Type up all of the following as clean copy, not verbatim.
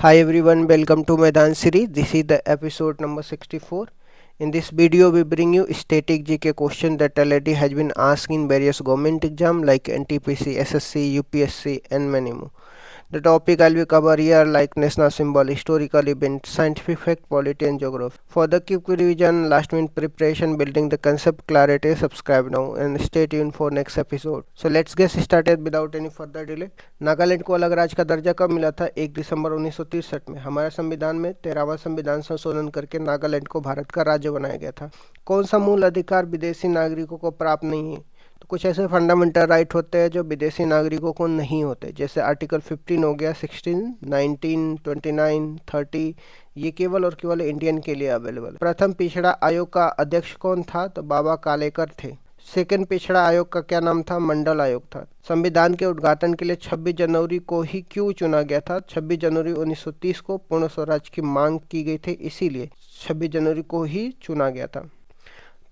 Hi everyone, welcome to my dance series. This is the episode number 64. In this video, we bring you static GK question that already has been asked in various government exam like NTPC, SSC, UPSC and many more. The topic I'll be cover here like national symbol, historical event, scientific fact, polity and geography. For the quick revision, last minute preparation, building the concept clarity, subscribe now and stay tuned for next episode. So let's get started without any further delay. Nagaland को अलग राज्य का दर्जा कब मिला था? 1 दिसंबर 1963 में। हमारे संविधान में 13वां संविधान संशोधन करके नागालैंड को भारत का राज्य बनाया गया था। कौन सा मूल अधिकार विदेशी नागरिकों को प्राप्त नहीं है? तो कुछ ऐसे फंडामेंटल राइट होते हैं जो विदेशी नागरिकों को नहीं होते, जैसे आर्टिकल 15 हो गया, 16, 19, 29, 30, ये केवल और केवल इंडियन के लिए अवेलेबल। प्रथम पिछड़ा आयोग का अध्यक्ष कौन था? तो बाबा कालेकर थे। सेकंड पिछड़ा आयोग का क्या नाम था? मंडल आयोग था। संविधान के उद्घाटन के लिए 26 जनवरी को ही क्यों चुना गया था? 26 जनवरी 1930 को पूर्ण स्वराज की मांग की गई थी, इसीलिए 26 जनवरी को ही चुना गया था।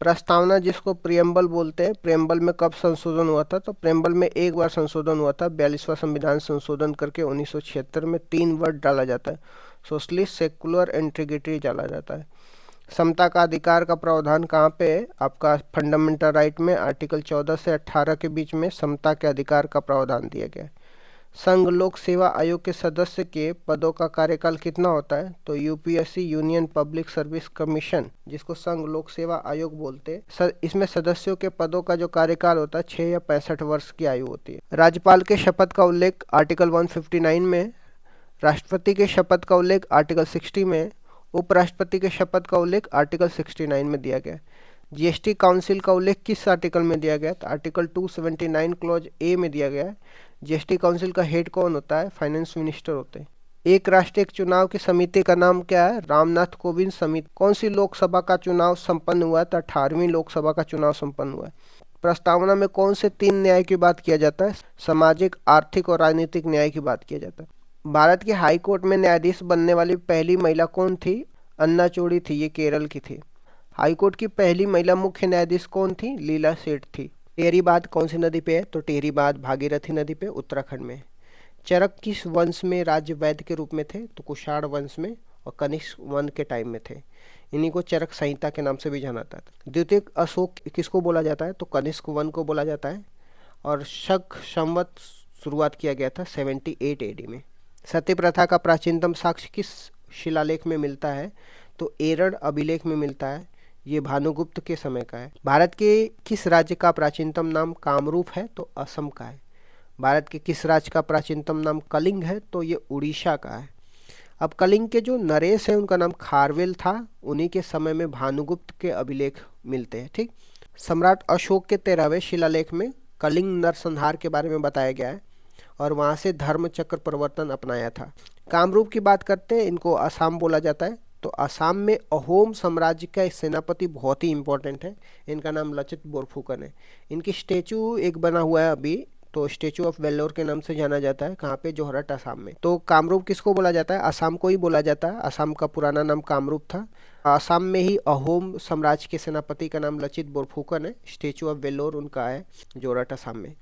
प्रस्तावना जिसको प्रियम्बल बोलते हैं, प्रियम्बल में कब संशोधन हुआ था? तो प्रियम्बल में एक बार संशोधन हुआ था, 42वां संविधान संशोधन करके 1976 में 3 वर्ड डाला जाता है, सोशलिस्ट, सेकुलर, इंटीग्रिटी डाला जाता है। समता का अधिकार का प्रावधान कहाँ पे है? आपका फंडामेंटल राइट में आर्टिकल 14 से 18 के बीच में समता के अधिकार का प्रावधान दिया गया है। संघ लोक सेवा आयोग के सदस्य के पदों का कार्यकाल कितना होता है? तो UPSC, union public service commission, जिसको संघ लोक सेवा आयोग बोलते हैं, इसमें सदस्यों के पदों का जो कार्यकाल होता है 6 या 65 वर्ष की आयु होती है। राज्यपाल के शपथ का उल्लेख आर्टिकल 159 में, राष्ट्रपति के शपथ का उल्लेख आर्टिकल 60 में, उपराष्ट्रपति के शपथ का उल्लेख आर्टिकल 69 में दिया गया। जीएसटी काउंसिल का उल्लेख किस आर्टिकल में दिया गया? तो आर्टिकल 279 क्लॉज ए में दिया गया है। जीएसटी काउंसिल का हेड कौन होता है? फाइनेंस मिनिस्टर होते हैं। एक राष्ट्र एक चुनाव की समिति का नाम क्या है? रामनाथ कोविंद समिति। कौन सी लोकसभा का चुनाव संपन्न हुआ? तो 18वीं लोकसभा का चुनाव संपन्न हुआ है। प्रस्तावना में कौन से 3 न्याय की बात किया जाता है? सामाजिक, आर्थिक और राजनीतिक न्याय की बात किया जाता है। भारत के हाई कोर्ट में न्यायाधीश बनने वाली पहली महिला कौन थी? अन्ना चौड़ी थी, ये केरल की थी। हाई कोर्ट की पहली महिला मुख्य न्यायाधीश कौन थी? लीला सेठ थी। टेहरी बांध कौन सी नदी पे है? तो टेहरी बांध भागीरथी नदी पे उत्तराखंड में। चरक किस वंश में राज्य वैद्य के रूप में थे? तो कुषाण वंश में, और कनिष्क वन के टाइम में थे। इन्हीं को चरक संहिता के नाम से भी जाना जाता है। द्वितीय अशोक किसको बोला जाता है? तो कनिष्क वन को बोला जाता है। और शक संवत शुरुआत किया गया था 78 एडी में। सती प्रथा का प्राचीनतम साक्ष्य किस शिलालेख में मिलता है? तो एरड़ अभिलेख में मिलता है। ये भानुगुप्त के समय का है। भारत के किस राज्य का प्राचीनतम नाम कामरूप है? तो असम का है। भारत के किस राज्य का प्राचीनतम नाम कलिंग है? तो ये उड़ीसा का है। अब कलिंग के जो नरेश हैं उनका नाम खारवेल था, उन्हीं के समय में भानुगुप्त के अभिलेख मिलते हैं। ठीक। सम्राट अशोक के 13वें शिलालेख में कलिंग नरसंहार के बारे में बताया गया है और वहाँ से धर्म चक्र परिवर्तन अपनाया था। कामरूप की बात करते हैं, इनको असम बोला जाता है। तो असम में अहोम साम्राज्य का सेनापति बहुत ही इंपॉर्टेंट है, इनका नाम लचित बोरफुकन है। इनकी स्टेचू एक बना हुआ है अभी, तो स्टेचू ऑफ वेल्लोर के नाम से जाना जाता है। कहाँ पे? जोरहट, असम में। तो कामरूप किसको बोला जाता है? असम को ही बोला जाता है। असम का पुराना नाम कामरूप था। असम में ही अहोम साम्राज्य के सेनापति का नाम लचित बोरफुकन है। स्टेचू ऑफ वेल्लोर उनका है जोरहट, असम में।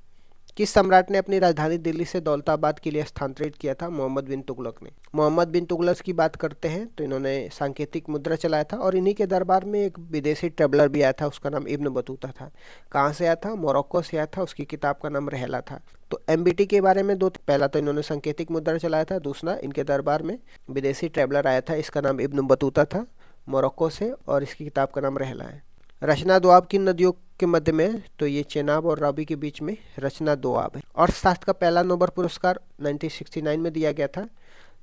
किस सम्राट ने अपनी राजधानी दिल्ली से दौलताबाद के लिए स्थानांतरित किया था? मोहम्मद बिन तुगलक ने। मोहम्मद बिन तुगलक की बात करते हैं तो इन्होंने सांकेतिक मुद्रा चलाया था और इन्हीं के दरबार में एक विदेशी ट्रेवलर भी आया था, उसका नाम इब्न बतूता था। कहाँ से आया था? मोरक्को से आया था। उसकी किताब का नाम रहला था। तो एमबीटी के बारे में पहला तो इन्होंने सांकेतिक मुद्रा चलाया था, दूसरा इनके दरबार में विदेशी ट्रेवलर आया था, इसका नाम इब्न बतूता था, मोरक्को से, और इसकी किताब का नाम रहला है। रचना दोआब किन नदियों के मध्य में? तो ये चेनाब और रावी के बीच में रचना दोआब है। अर्थशास्त्र का पहला नोबेल पुरस्कार 1969 में दिया गया था।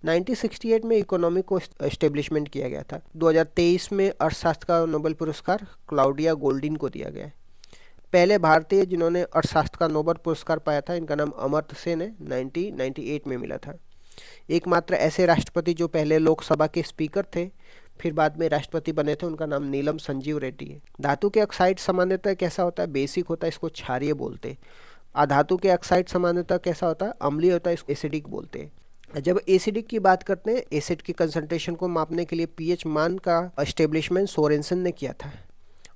1968 में इकोनॉमी को एस्टेब्लिशमेंट किया गया था। 2023 में अर्थशास्त्र का नोबेल पुरस्कार क्लाउडिया गोल्डिन को दिया गया है। पहले भारतीय जिन्होंने अर्थशास्त्र का नोबेल पुरस्कार पाया था, इनका नाम अमर्त्य सेन है, 1998 में मिला था। एकमात्र ऐसे राष्ट्रपति जो पहले लोकसभा के स्पीकर थे फिर बाद में राष्ट्रपति बने थे, उनका नाम नीलम संजीव रेड्डी है। धातु के ऑक्साइड सामान्यतः कैसा होता है? बेसिक होता है, इसको क्षारीय बोलते हैं। अधातु के ऑक्साइड सामान्यतः कैसा होता है? अम्लीय होता है, इसको एसिडिक बोलते हैं। जब एसिडिक की बात करते हैं, एसिड की कंसंट्रेशन को मापने के लिए पीएच मान का एस्टेब्लिशमेंट सोरेनसन ने किया था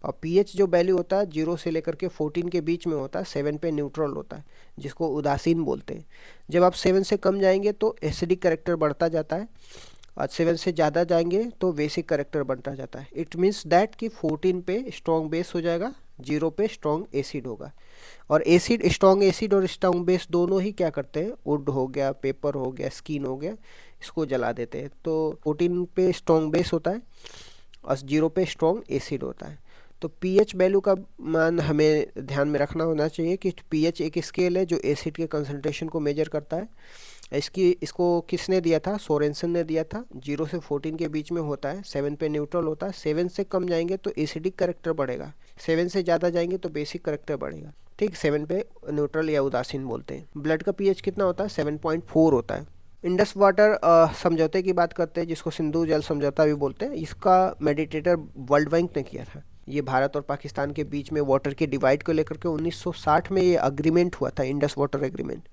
और पीएच जो वैल्यू होता है 0 से लेकर के 14 के बीच में होता है, 7 पे न्यूट्रल होता है, जिसको उदासीन बोलते हैं। जब आप 7 से कम जाएंगे तो एसिडिक करेक्टर बढ़ता जाता है, और 7 से ज़्यादा जाएंगे तो बेसिक करेक्टर बनता जाता है। इट मीन्स दैट कि 14 पे स्ट्रॉन्ग बेस हो जाएगा, 0 पे स्ट्रॉन्ग एसिड होगा। और एसिड, स्ट्रॉन्ग एसिड और स्ट्रॉन्ग बेस दोनों ही क्या करते हैं, वुड हो गया, पेपर हो गया, स्किन हो गया, इसको जला देते हैं। तो 14 पे स्ट्रॉन्ग बेस होता है और 0 पे स्ट्रॉन्ग एसिड होता है। तो पीएच वैल्यू का मान हमें ध्यान में रखना होना चाहिए कि पीएच एक स्केल है जो एसिड के कंसंट्रेशन को मेजर करता है। इसको किसने दिया था, सोरेनसन ने दिया था। 0 से 14 के बीच में होता है, 7 पे न्यूट्रल होता है। 7 से कम जाएंगे तो एसिडिक करेक्टर बढ़ेगा, 7 से ज़्यादा जाएंगे तो बेसिक करेक्टर बढ़ेगा। ठीक, 7 पे न्यूट्रल या उदासीन बोलते हैं। ब्लड का पीएच कितना होता है, 7.4 होता है। इंडस वाटर समझौते की बात करते हैं, जिसको सिंधु जल समझौता भी बोलते हैं। इसका मेडिटेटर वर्ल्ड बैंक ने किया था। ये भारत और पाकिस्तान के बीच में वाटर के डिवाइड को लेकर के 1960 में ये अग्रीमेंट हुआ था, इंडस वाटर एग्रीमेंट,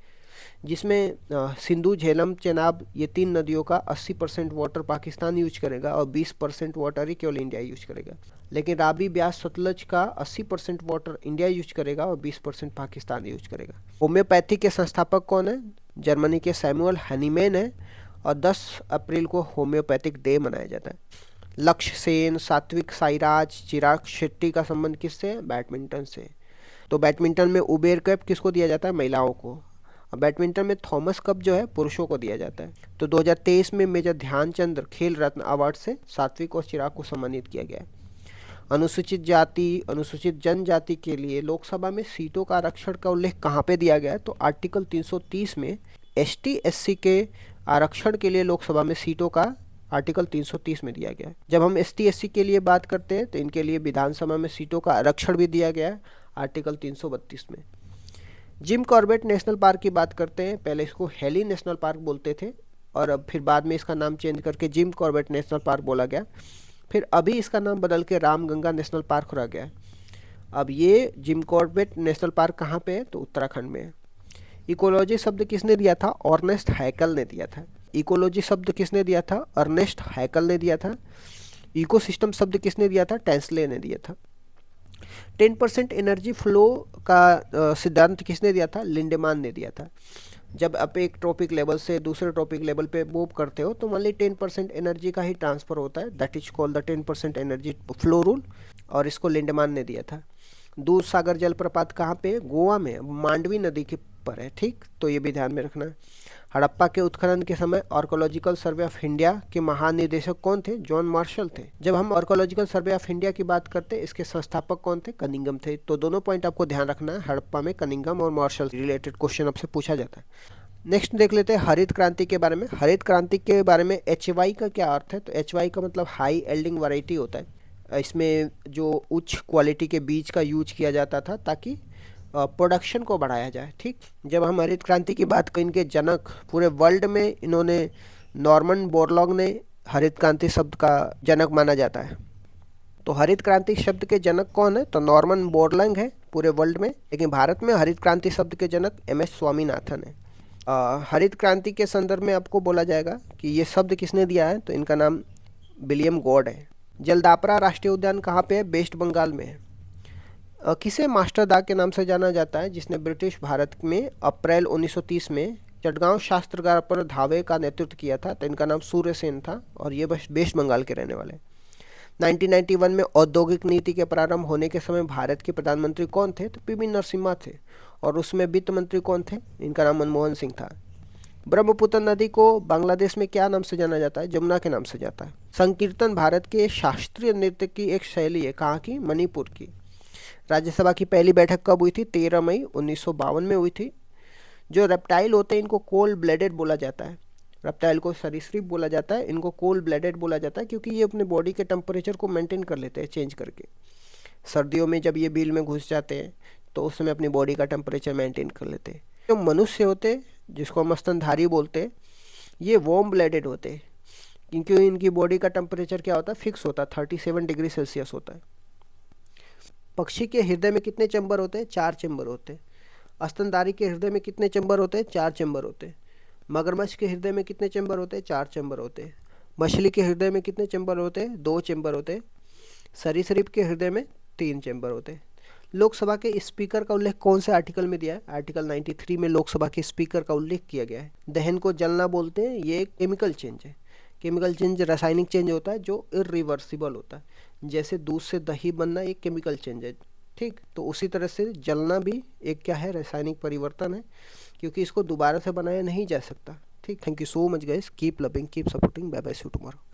जिसमें सिंधु, झेलम, चेनाब, ये 3 नदियों का 80% वाटर पाकिस्तान यूज करेगा और 20% वाटर ही केवल इंडिया यूज करेगा। लेकिन रावी, ब्यास, सतलज का 80% वाटर इंडिया यूज करेगा और 20% पाकिस्तान यूज करेगा। होम्योपैथी के संस्थापक कौन है, जर्मनी के सैमुअल हनीमैन है, और 10 अप्रैल को होम्योपैथिक डे मनाया जाता है। लक्ष्य सेन, सात्विक साईराज, चिराग शेट्टी का संबंध किससे है, बैडमिंटन से। तो बैडमिंटन में उबेर कप किसको दिया जाता है, महिलाओं को। और बैडमिंटन में थॉमस कप जो है पुरुषों को दिया जाता है। तो 2023 में मेजर ध्यानचंद खेल रत्न अवार्ड से सात्विक और चिराग को सम्मानित किया गया है। अनुसूचित जाति, अनुसूचित जनजाति के लिए लोकसभा में सीटों का आरक्षण का उल्लेख कहाँ पे दिया गया है, तो आर्टिकल 330 में एसटी एससी के आरक्षण के लिए लोकसभा में सीटों का आर्टिकल 330 में दिया गया है। जब हम एसटी एससी के लिए बात करते हैं तो इनके लिए विधानसभा में सीटों का आरक्षण भी दिया गया है आर्टिकल 332 में। जिम कॉर्बेट नेशनल पार्क की बात करते हैं। पहले इसको हेली नेशनल पार्क बोलते थे और अब फिर बाद में इसका नाम चेंज करके जिम कॉर्बेट नेशनल पार्क बोला गया। फिर अभी इसका नाम बदल के रामगंगा नेशनल पार्क रह गया। अब ये जिम कॉर्बेट नेशनल पार्क कहाँ पे है, तो उत्तराखंड में है। इकोलॉजी शब्द किसने दिया था, अर्नेस्ट हैकल ने दिया था। इकोलॉजी शब्द किसने दिया था, अर्नेस्ट हैकल ने दिया था। इकोसिस्टम शब्द किसने दिया था, टेंसले ने दिया था। 10% एनर्जी फ्लो का सिद्धांत किसने दिया था, लिंडेमान ने दिया था। जब आप एक टॉपिक लेवल से दूसरे टॉपिक लेवल पे मूव करते हो तो मान ली 10% एनर्जी का ही ट्रांसफर होता है, that is called the 10% energy flow rule, और इसको लिंडेमान ने दिया था। दूध सागर जलप्रपात कहाँ पे, गोवा में, मांडवी नदी के पर है। ठीक, तो ये भी ध्यान में रखना है। हड़प्पा के उत्खनन के समय आर्कोलॉजिकल सर्वे ऑफ इंडिया के महानिदेशक कौन थे, जॉन मार्शल थे। जब हम आर्कोलॉजिकल सर्वे ऑफ इंडिया की बात करते हैं, इसके संस्थापक कौन थे, कनिंघम थे। तो दोनों पॉइंट आपको ध्यान रखना है, हड़प्पा में कनिंघम और मार्शल रिलेटेड क्वेश्चन आपसे पूछा जाता है। नेक्स्ट देख लेते हैं हरित क्रांति के बारे में। हरित क्रांति के बारे में HY का क्या अर्थ है, तो HY का मतलब हाई एल्डिंग वैरायटी होता है। इसमें जो उच्च क्वालिटी के बीज का यूज किया जाता था ताकि प्रोडक्शन को बढ़ाया जाए। ठीक, जब हम हरित क्रांति की बात करें, इनके जनक पूरे वर्ल्ड में इन्होंने, नॉर्मन बोरलॉग ने हरित क्रांति शब्द का जनक माना जाता है। तो हरित क्रांति शब्द के जनक कौन है, तो नॉर्मन बोरलॉग है पूरे वर्ल्ड में, लेकिन भारत में हरित क्रांति शब्द के जनक MS स्वामीनाथन है। हरित क्रांति के संदर्भ में आपको बोला जाएगा कि ये शब्द किसने दिया है, तो इनका नाम विलियम गॉड है। जलदापरा राष्ट्रीय उद्यान कहाँ पे है, वेस्ट बंगाल में है। किसे मास्टर दा के नाम से जाना जाता है, जिसने ब्रिटिश भारत में अप्रैल 1930 में चटगांव शास्त्रागार पर धावे का नेतृत्व किया था, तो इनका नाम सूर्य सेन था और ये वेस्ट बंगाल के रहने वाले। 1991 में औद्योगिक नीति के प्रारंभ होने के समय भारत के प्रधानमंत्री कौन थे, तो PV नरसिम्हा थे, और उसमें वित्त मंत्री कौन थे, इनका नाम मनमोहन सिंह था। ब्रह्मपुत्र नदी को बांग्लादेश में क्या नाम से जाना जाता है, जमुना के नाम से जाता है। संकीर्तन भारत के शास्त्रीय नृत्य की एक शैली है, कहाँ की, मणिपुर की। राज्यसभा की पहली बैठक कब हुई थी, 13 मई 1952 में हुई थी। जो रेप्टाइल होते हैं इनको कोल्ड ब्लडेड बोला जाता है। रेप्टाइल को सरीसृप बोला जाता है, इनको कोल्ड ब्लडेड बोला जाता है क्योंकि ये अपने बॉडी के टेम्परेचर को मेंटेन कर लेते हैं चेंज करके। सर्दियों में जब ये बिल में घुस जाते हैं तो उस समय अपनी बॉडी का टेम्परेचर मेंटेन कर लेते हैं। जो मनुष्य होते हैं, जिसको हम स्तनधारी बोलते हैं, ये वार्म ब्लडेड होते हैं क्योंकि इनकी बॉडी का टेम्परेचर क्या होता है, फिक्स होता है, 37 डिग्री सेल्सियस होता है। पक्षी के हृदय में कितने चैम्बर होते हैं, 4 चैम्बर होते हैं। स्तनधारी के हृदय में कितने चैम्बर होते हैं, 4 चैम्बर होते हैं। मगरमच्छ के हृदय में कितने चैम्बर होते हैं, 4 चैम्बर होते हैं। मछली के हृदय में कितने चैम्बर होते हैं, 2 चैम्बर होते हैं। सरीसृप के हृदय में तीन चैम्बर होते हैं। लोकसभा के स्पीकर का उल्लेख कौन से आर्टिकल में दिया है? आर्टिकल 93 में लोकसभा के स्पीकर का उल्लेख किया गया है। दहन को जलना बोलते हैं, ये एक केमिकल चेंज है। केमिकल चेंज रासायनिक चेंज होता है जो इरिवर्सिबल होता है। जैसे दूध से दही बनना एक केमिकल चेंज है, ठीक, तो उसी तरह से जलना भी एक क्या है, रासायनिक परिवर्तन है, क्योंकि इसको दोबारा से बनाया नहीं जा सकता। ठीक, thank you so much guys, keep loving, keep supporting, bye bye, see you tomorrow.